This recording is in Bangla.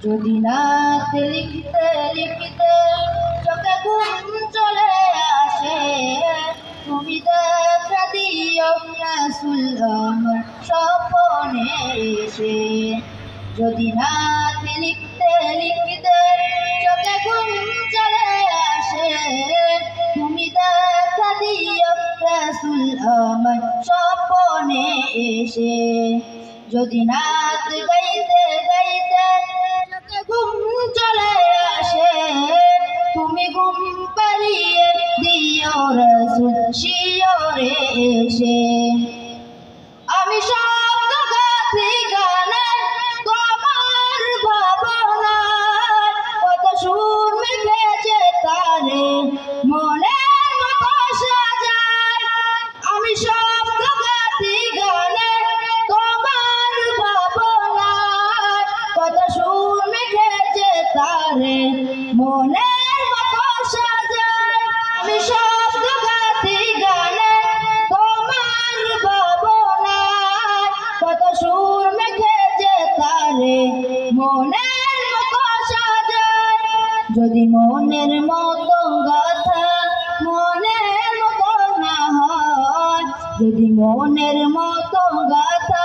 যদি নাত লিখতে লিখতে চোখে ঘুম চলে আসে, তুমি দেখা দিও রাসূল আমার স্বপ্নে এসে। যদি নাত লিখতে লিখতে চোখে ঘুম চলে আসে, তুমি দেখা দিও রাসূল আমার স্বপ্নে এসে। যদি নাত গাইতে গাইতে চোখে ঘুম চলে আসে, তুমি ঘুম পাড়িয়ে দিও রাসূল শিয়রে এসে। আমি শব্দ গাথি গানে তোমার ভাবনায়, কত সুর মিশেছে তারে মনের মতো সাজায়। আমি শব্দ গাথি গানে তোমার ভাবনায়, কত সুর মিশেছে তারে মনের মতো সাজায়। আমি শব্দ গাথি গানে তোমার ভাবনায়, কত সুর মেখেছে তারে মনের মতো সাজায়। যদি মনের মতো গাথা মনের মতো না হয়, যদি মনের মতো গাথা